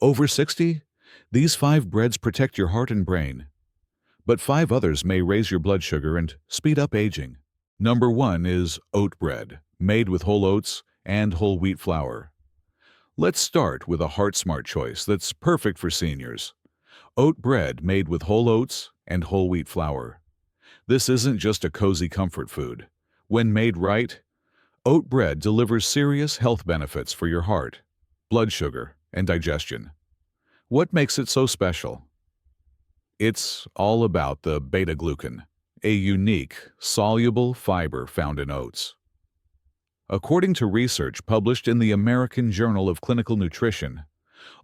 Over 60? These 5 breads protect your heart and brain, but 5 others may raise your blood sugar and speed up aging. Number 1 is oat bread, made with whole oats and whole wheat flour. Let's start with a heart-smart choice that's perfect for seniors. Oat bread made with whole oats and whole wheat flour. This isn't just a cozy comfort food. When made right, oat bread delivers serious health benefits for your heart, blood sugar, and digestion. What makes it so special? It's all about the beta-glucan, a unique, soluble fiber found in oats. According to research published in the American Journal of Clinical Nutrition,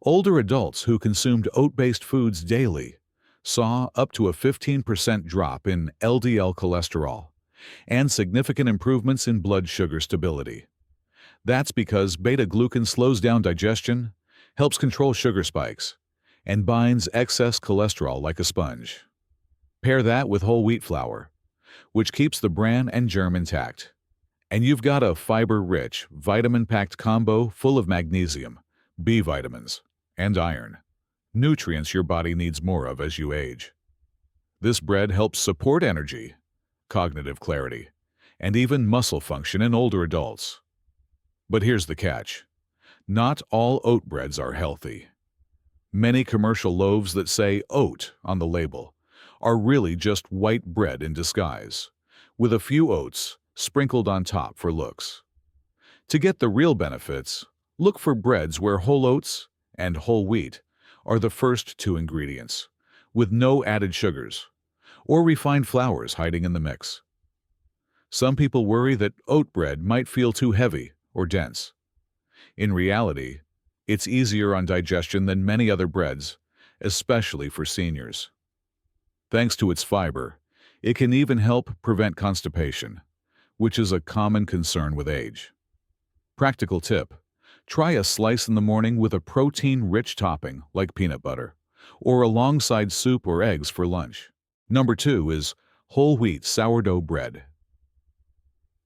older adults who consumed oat-based foods daily saw up to a 15% drop in LDL cholesterol and significant improvements in blood sugar stability. That's because beta-glucan slows down digestion, helps control sugar spikes, and binds excess cholesterol like a sponge. Pair that with whole wheat flour, which keeps the bran and germ intact, and you've got a fiber-rich, vitamin-packed combo full of magnesium, B vitamins, and iron, nutrients your body needs more of as you age. This bread helps support energy, cognitive clarity, and even muscle function in older adults. But here's the catch. Not all oat breads are healthy. Many commercial loaves that say oat on the label are really just white bread in disguise, with a few oats sprinkled on top for looks. To get the real benefits, look for breads where whole oats and whole wheat are the first 2 ingredients, with no added sugars or refined flours hiding in the mix. Some people worry that oat bread might feel too heavy or dense. In reality, it's easier on digestion than many other breads, especially for seniors. Thanks to its fiber, it can even help prevent constipation, which is a common concern with age. Practical tip: try a slice in the morning with a protein-rich topping like peanut butter, or alongside soup or eggs for lunch. Number 2 is whole wheat sourdough bread.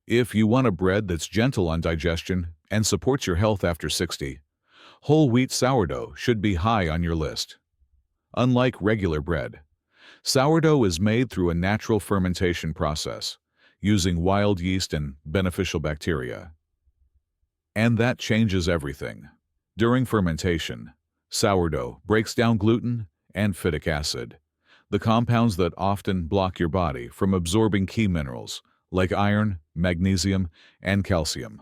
If you want a bread that's gentle on digestion and supports your health after 60, whole wheat sourdough should be high on your list. Unlike regular bread, sourdough is made through a natural fermentation process, using wild yeast and beneficial bacteria. And that changes everything. During fermentation, sourdough breaks down gluten and phytic acid, the compounds that often block your body from absorbing key minerals like iron, magnesium, and calcium,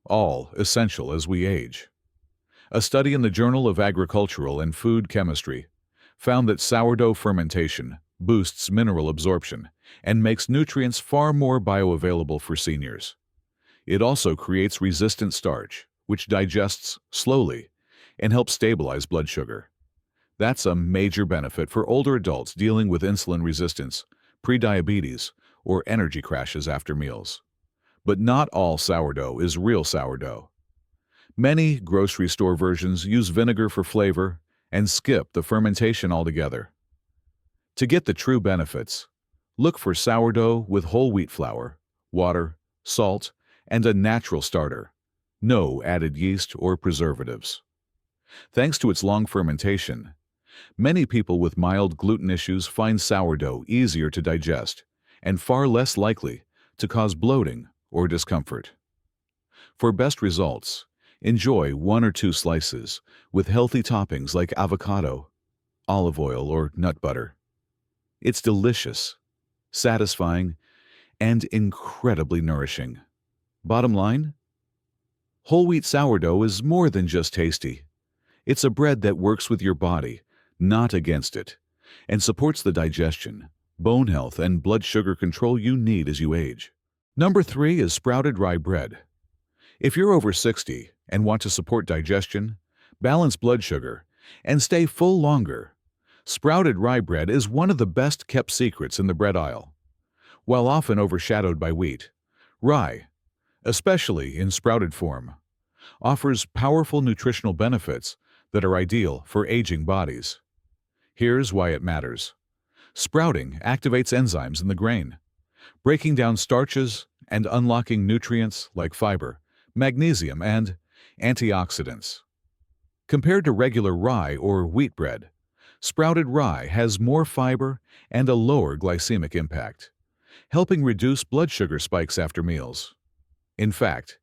all essential as we age. A study in the Journal of Agricultural and Food Chemistry found that sourdough fermentation boosts mineral absorption and makes nutrients far more bioavailable for seniors. It also creates resistant starch, which digests slowly and helps stabilize blood sugar. That's a major benefit for older adults dealing with insulin resistance, prediabetes, or energy crashes after meals. But not all sourdough is real sourdough. Many grocery store versions use vinegar for flavor and skip the fermentation altogether. To get the true benefits, look for sourdough with whole wheat flour, water, salt, and a natural starter. No added yeast or preservatives. Thanks to its long fermentation, many people with mild gluten issues find sourdough easier to digest and far less likely to cause bloating or discomfort. For best results, enjoy 1 or 2 slices with healthy toppings like avocado, olive oil, or nut butter. It's delicious, satisfying, and incredibly nourishing. Bottom line? Whole wheat sourdough is more than just tasty. It's a bread that works with your body, not against it, and supports the digestion, bone health, and blood sugar control you need as you age. Number 3 is sprouted rye bread. If you're over 60 and want to support digestion, balance blood sugar, and stay full longer, sprouted rye bread is one of the best-kept secrets in the bread aisle. While often overshadowed by wheat, rye, especially in sprouted form, offers powerful nutritional benefits that are ideal for aging bodies. Here's why it matters. Sprouting activates enzymes in the grain, breaking down starches and unlocking nutrients like fiber, magnesium, and antioxidants. Compared to regular rye or wheat bread, sprouted rye has more fiber and a lower glycemic impact, helping reduce blood sugar spikes after meals. In fact,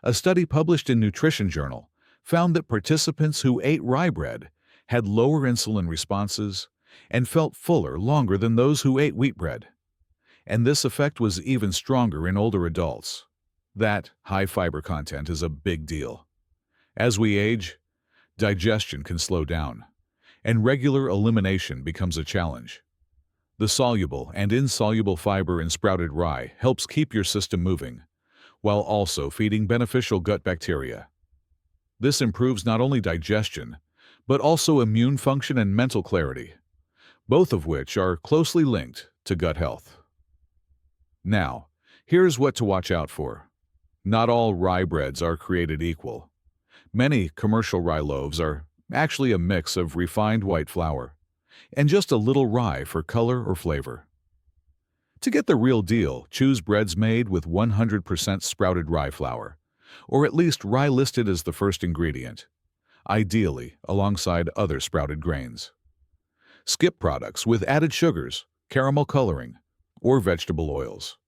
a study published in Nutrition Journal found that participants who ate rye bread had lower insulin responses and felt fuller longer than those who ate wheat bread. And this effect was even stronger in older adults. That high fiber content is a big deal. As we age, digestion can slow down, and regular elimination becomes a challenge. The soluble and insoluble fiber in sprouted rye helps keep your system moving, while also feeding beneficial gut bacteria. This improves not only digestion, but also immune function and mental clarity, both of which are closely linked to gut health. Now, here's what to watch out for. Not all rye breads are created equal. Many commercial rye loaves are actually a mix of refined white flour and just a little rye for color or flavor. To get the real deal, choose breads made with 100% sprouted rye flour, or at least rye listed as the first ingredient, ideally alongside other sprouted grains. Skip products with added sugars, caramel coloring, or vegetable oils.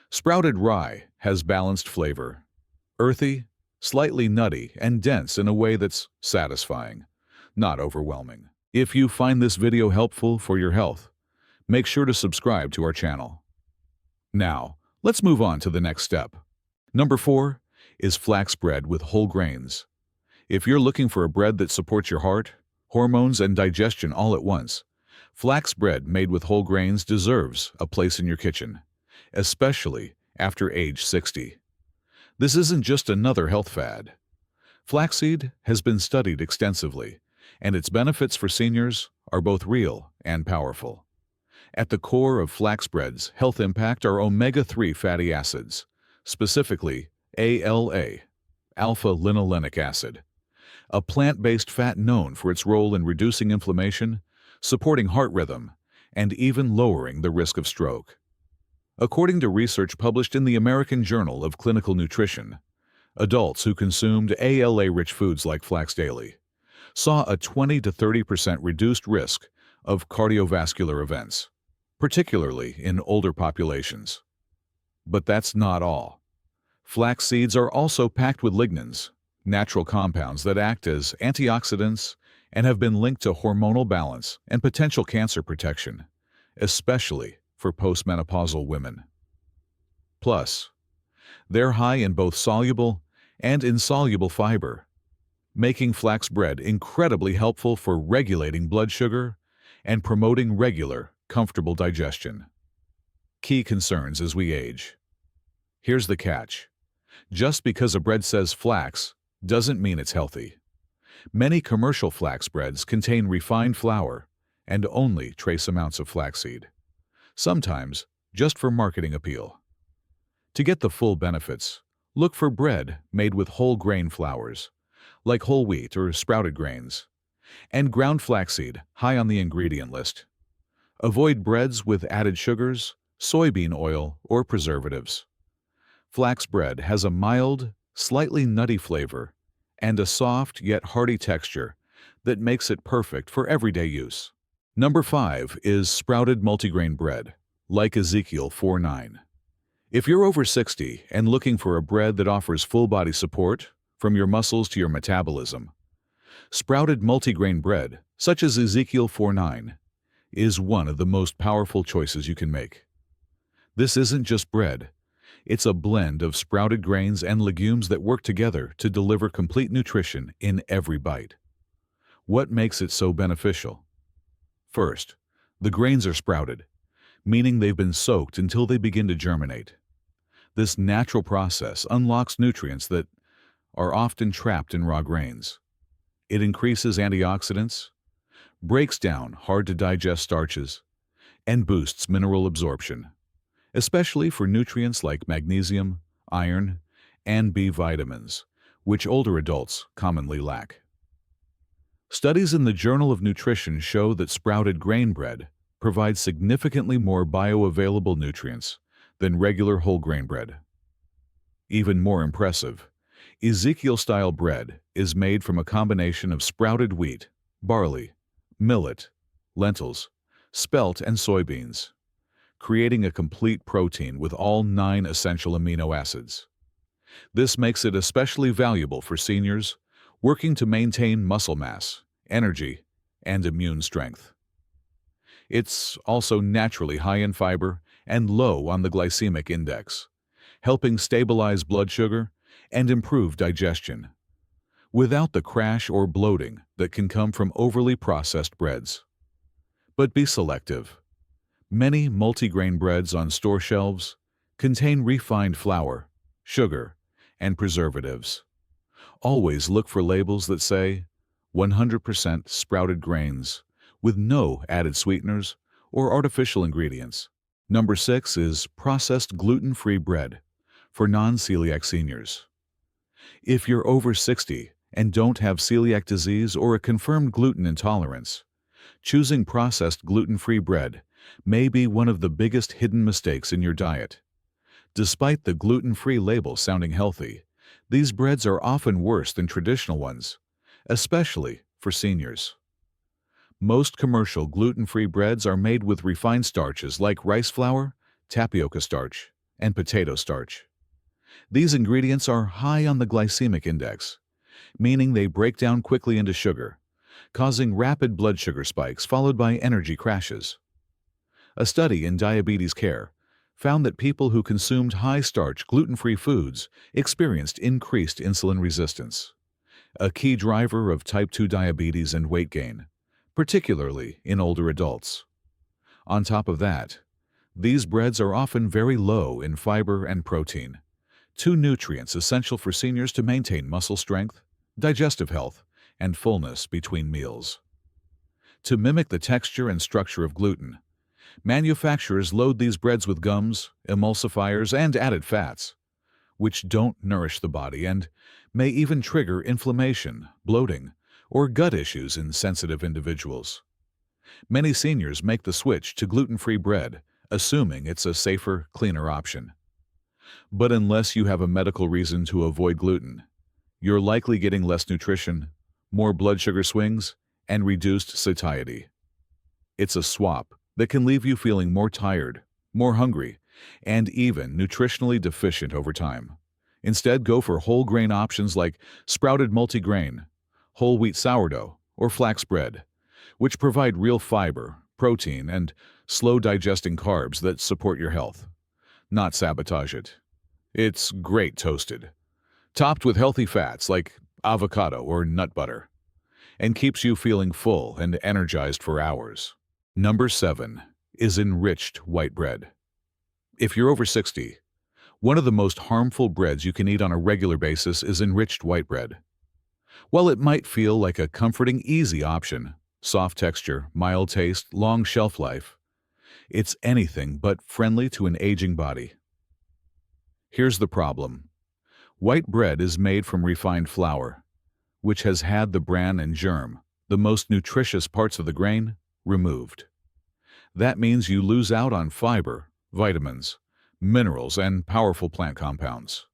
Sprouted rye has balanced flavor, earthy, slightly nutty, and dense in a way that's satisfying, not overwhelming. If you find this video helpful for your health, make sure to subscribe to our channel. Now, let's move on to the next step. Number 4 is flax bread with whole grains. If you're looking for a bread that supports your heart, hormones, and digestion all at once, flax bread made with whole grains deserves a place in your kitchen, especially after age 60. This isn't just another health fad. Flaxseed has been studied extensively, and its benefits for seniors are both real and powerful. At the core of flax bread's health impact are omega-3 fatty acids, specifically ALA, alpha-linolenic acid, a plant-based fat known for its role in reducing inflammation, supporting heart rhythm, and even lowering the risk of stroke. According to research published in the American Journal of Clinical Nutrition, adults who consumed ALA-rich foods like flax daily saw a 20 to 30% reduced risk of cardiovascular events, particularly in older populations. But that's not all. Flax seeds are also packed with lignans, natural compounds that act as antioxidants and have been linked to hormonal balance and potential cancer protection, especially for postmenopausal women. Plus, they're high in both soluble and insoluble fiber, making flax bread incredibly helpful for regulating blood sugar and promoting regular, comfortable digestion. Key concerns as we age. Here's the catch. Just because a bread says flax doesn't mean it's healthy. Many commercial flax breads contain refined flour and only trace amounts of flaxseed, sometimes just for marketing appeal. To get the full benefits, look for bread made with whole grain flours, like whole wheat or sprouted grains, and ground flaxseed high on the ingredient list. Avoid breads with added sugars, soybean oil, or preservatives. Flax bread has a mild, slightly nutty flavor and a soft yet hearty texture that makes it perfect for everyday use. Number 5 is sprouted multigrain bread, like Ezekiel 4:9. If you're over 60 and looking for a bread that offers full-body support, from your muscles to your metabolism, sprouted multigrain bread, such as Ezekiel 4:9, is one of the most powerful choices you can make. This isn't just bread. It's a blend of sprouted grains and legumes that work together to deliver complete nutrition in every bite. What makes it so beneficial? First, the grains are sprouted, meaning they've been soaked until they begin to germinate. This natural process unlocks nutrients that are often trapped in raw grains. It increases antioxidants, breaks down hard-to-digest starches, and boosts mineral absorption, especially for nutrients like magnesium, iron, and B vitamins, which older adults commonly lack. Studies in the Journal of Nutrition show that sprouted grain bread provides significantly more bioavailable nutrients than regular whole grain bread. Even more impressive, Ezekiel-style bread is made from a combination of sprouted wheat, barley, millet, lentils, spelt, and soybeans, creating a complete protein with all 9 essential amino acids. This makes it especially valuable for seniors working to maintain muscle mass, energy, and immune strength. It's also naturally high in fiber and low on the glycemic index, helping stabilize blood sugar and improve digestion, without the crash or bloating that can come from overly processed breads. But be selective. Many multigrain breads on store shelves contain refined flour, sugar, and preservatives. Always look for labels that say 100% sprouted grains with no added sweeteners or artificial ingredients. Number 6 is processed gluten-free bread for non-celiac seniors. If you're over 60 and don't have celiac disease or a confirmed gluten intolerance, choosing processed gluten-free bread may be one of the biggest hidden mistakes in your diet. Despite the gluten-free label sounding healthy, these breads are often worse than traditional ones, especially for seniors. Most commercial gluten-free breads are made with refined starches like rice flour, tapioca starch, and potato starch. These ingredients are high on the glycemic index, meaning they break down quickly into sugar, causing rapid blood sugar spikes followed by energy crashes. A study in diabetes care found that people who consumed high-starch, gluten-free foods experienced increased insulin resistance, a key driver of type 2 diabetes and weight gain, particularly in older adults. On top of that, these breads are often very low in fiber and protein, 2 nutrients essential for seniors to maintain muscle strength, digestive health, and fullness between meals. To mimic the texture and structure of gluten, manufacturers load these breads with gums, emulsifiers, and added fats, which don't nourish the body and may even trigger inflammation, bloating, or gut issues in sensitive individuals. Many seniors make the switch to gluten-free bread, assuming it's a safer, cleaner option. But unless you have a medical reason to avoid gluten, you're likely getting less nutrition, more blood sugar swings, and reduced satiety. It's a swap that can leave you feeling more tired, more hungry, and even nutritionally deficient over time. Instead, go for whole grain options like sprouted multigrain, whole wheat sourdough, or flax bread, which provide real fiber, protein, and slow-digesting carbs that support your health, not sabotage it. It's great toasted, topped with healthy fats like avocado or nut butter, and keeps you feeling full and energized for hours. Number 7 is enriched white bread. If you're over 60, one of the most harmful breads you can eat on a regular basis is enriched white bread. While it might feel like a comforting, easy option, soft texture, mild taste, long shelf life, it's anything but friendly to an aging body. Here's the problem. White bread is made from refined flour, which has had the bran and germ, the most nutritious parts of the grain, removed. That means you lose out on fiber, vitamins, minerals, and powerful plant compounds.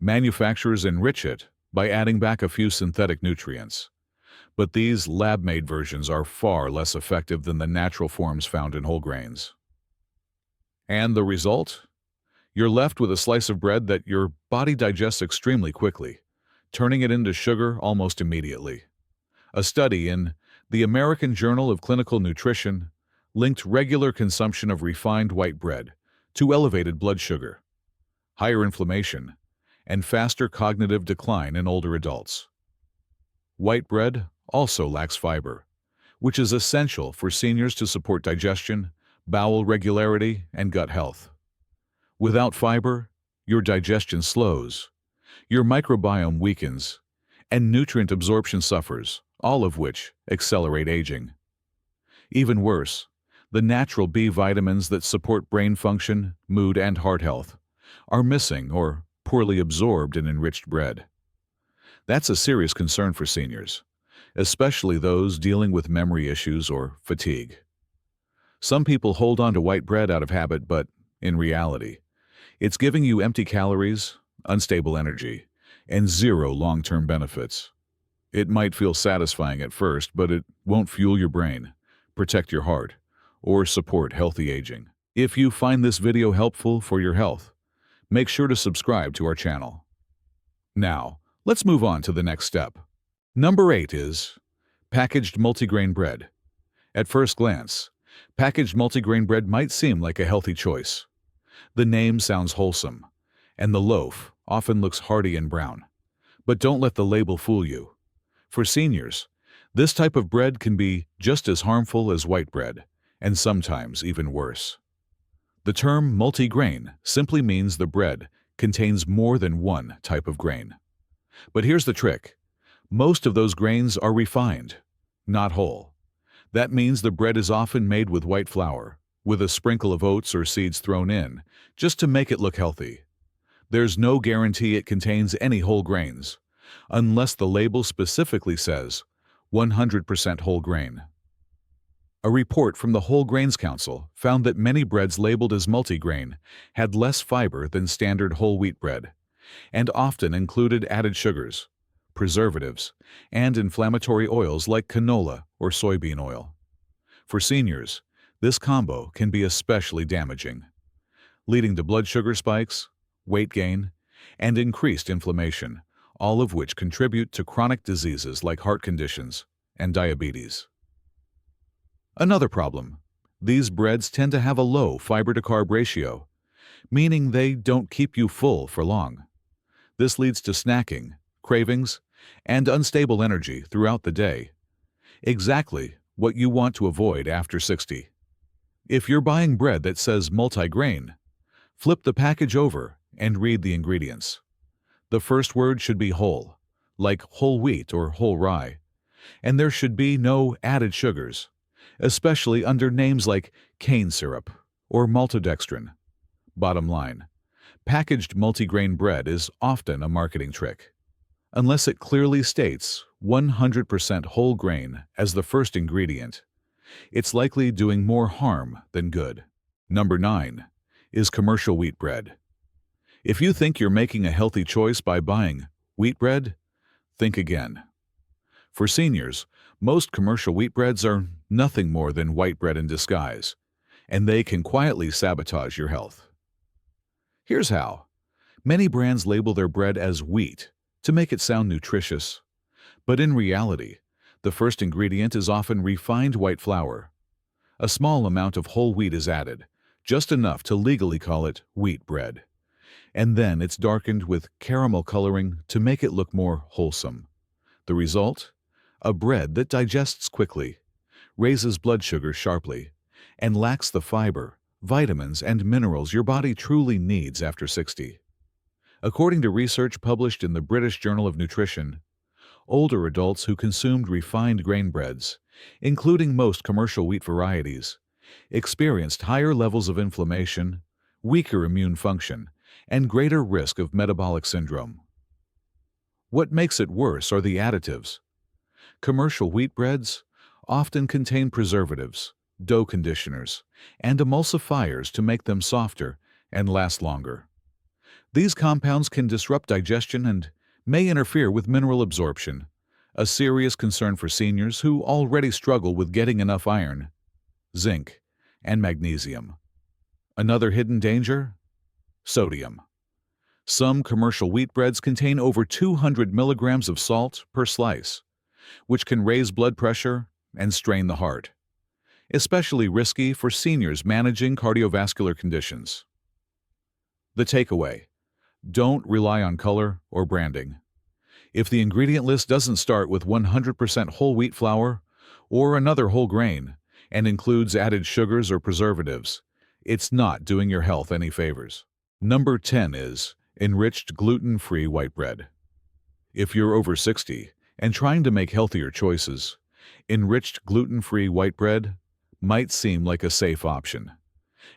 Manufacturers enrich it by adding back a few synthetic nutrients, but these lab-made versions are far less effective than the natural forms found in whole grains. And the result? You're left with a slice of bread that your body digests extremely quickly, turning it into sugar almost immediately. A study in the American Journal of Clinical Nutrition linked regular consumption of refined white bread to elevated blood sugar, higher inflammation, and faster cognitive decline in older adults. White bread also lacks fiber, which is essential for seniors to support digestion, bowel regularity, and gut health. Without fiber, your digestion slows, your microbiome weakens, and nutrient absorption suffers, all of which accelerate aging. Even worse, the natural B vitamins that support brain function, mood, and heart health are missing or poorly absorbed in enriched bread. That's a serious concern for seniors, especially those dealing with memory issues or fatigue. Some people hold on to white bread out of habit, but in reality, it's giving you empty calories, unstable energy, and zero long-term benefits. It might feel satisfying at first, but it won't fuel your brain, protect your heart, or support healthy aging. If you find this video helpful for your health, make sure to subscribe to our channel. Now, let's move on to the next step. Number 8 is packaged multigrain bread. At first glance, packaged multigrain bread might seem like a healthy choice. The name sounds wholesome, and the loaf often looks hearty and brown. But don't let the label fool you. For seniors, this type of bread can be just as harmful as white bread, and sometimes even worse. The term multigrain simply means the bread contains more than one type of grain. But here's the trick. Most of those grains are refined, not whole. That means the bread is often made with white flour, with a sprinkle of oats or seeds thrown in, just to make it look healthy. There's no guarantee it contains any whole grains, unless the label specifically says 100% whole grain. A report from the Whole Grains Council found that many breads labeled as multigrain had less fiber than standard whole wheat bread, and often included added sugars, preservatives, and inflammatory oils like canola or soybean oil. For seniors, this combo can be especially damaging, leading to blood sugar spikes, weight gain, and increased inflammation, all of which contribute to chronic diseases like heart conditions and diabetes. Another problem, these breads tend to have a low fiber-to-carb ratio, meaning they don't keep you full for long. This leads to snacking, cravings, and unstable energy throughout the day. Exactly what you want to avoid after 60. If you're buying bread that says multigrain, flip the package over and read the ingredients. The first word should be whole, like whole wheat or whole rye, and there should be no added sugars, especially under names like cane syrup or maltodextrin. Bottom line, packaged multigrain bread is often a marketing trick. Unless it clearly states 100% whole grain as the first ingredient, it's likely doing more harm than good. Number 9 is commercial wheat bread. If you think you're making a healthy choice by buying wheat bread, think again. For seniors, most commercial wheat breads are nothing more than white bread in disguise, and they can quietly sabotage your health. Here's how. Many brands label their bread as wheat to make it sound nutritious, but in reality, the first ingredient is often refined white flour. A small amount of whole wheat is added, just enough to legally call it wheat bread. And then it's darkened with caramel coloring to make it look more wholesome. The result? A bread that digests quickly, raises blood sugar sharply, and lacks the fiber, vitamins, and minerals your body truly needs after 60. According to research published in the British Journal of Nutrition, older adults who consumed refined grain breads, including most commercial wheat varieties, experienced higher levels of inflammation, weaker immune function, and greater risk of metabolic syndrome. What makes it worse are the additives. Commercial wheat breads often contain preservatives, dough conditioners, and emulsifiers to make them softer and last longer. These compounds can disrupt digestion and may interfere with mineral absorption, a serious concern for seniors who already struggle with getting enough iron, zinc, and magnesium. Another hidden danger? Sodium. Some commercial wheat breads contain over 200 milligrams of salt per slice, which can raise blood pressure and strain the heart, especially risky for seniors managing cardiovascular conditions. The takeaway: don't rely on color or branding. If the ingredient list doesn't start with 100% whole wheat flour or another whole grain and includes added sugars or preservatives, it's not doing your health any favors. Number 10 is enriched gluten-free white bread. If you're over 60 and trying to make healthier choices, enriched gluten-free white bread might seem like a safe option,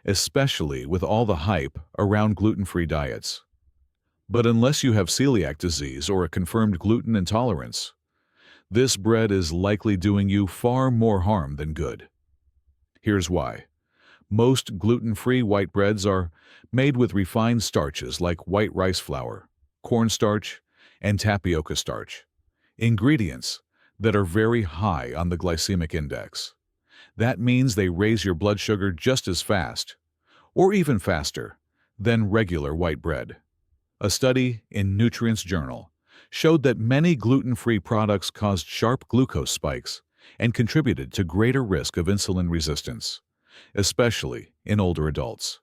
especially with all the hype around gluten-free diets. But unless you have celiac disease or a confirmed gluten intolerance, this bread is likely doing you far more harm than good. Here's why. Most gluten-free white breads are made with refined starches like white rice flour, cornstarch, and tapioca starch, ingredients that are very high on the glycemic index. That means they raise your blood sugar just as fast, or even faster, than regular white bread. A study in Nutrition's Journal showed that many gluten-free products caused sharp glucose spikes and contributed to greater risk of insulin resistance, especially in older adults.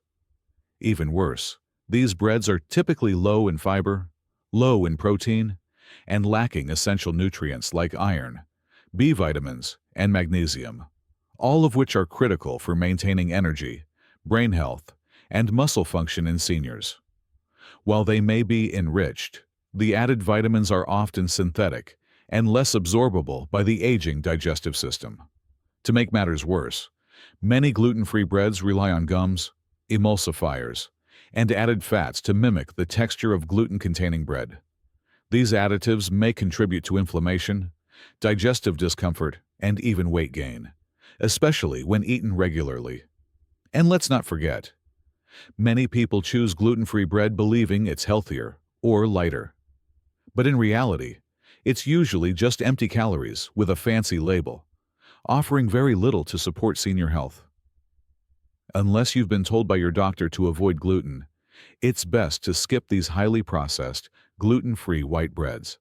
Even worse, these breads are typically low in fiber, low in protein, and lacking essential nutrients like iron, B vitamins, and magnesium, all of which are critical for maintaining energy, brain health, and muscle function in seniors. While they may be enriched, the added vitamins are often synthetic and less absorbable by the aging digestive system. To make matters worse, many gluten-free breads rely on gums, emulsifiers, and added fats to mimic the texture of gluten-containing bread. These additives may contribute to inflammation, digestive discomfort, and even weight gain, especially when eaten regularly. And let's not forget, many people choose gluten-free bread believing it's healthier or lighter. But in reality, it's usually just empty calories with a fancy label, offering very little to support senior health. Unless you've been told by your doctor to avoid gluten, it's best to skip these highly processed, gluten-free white breads.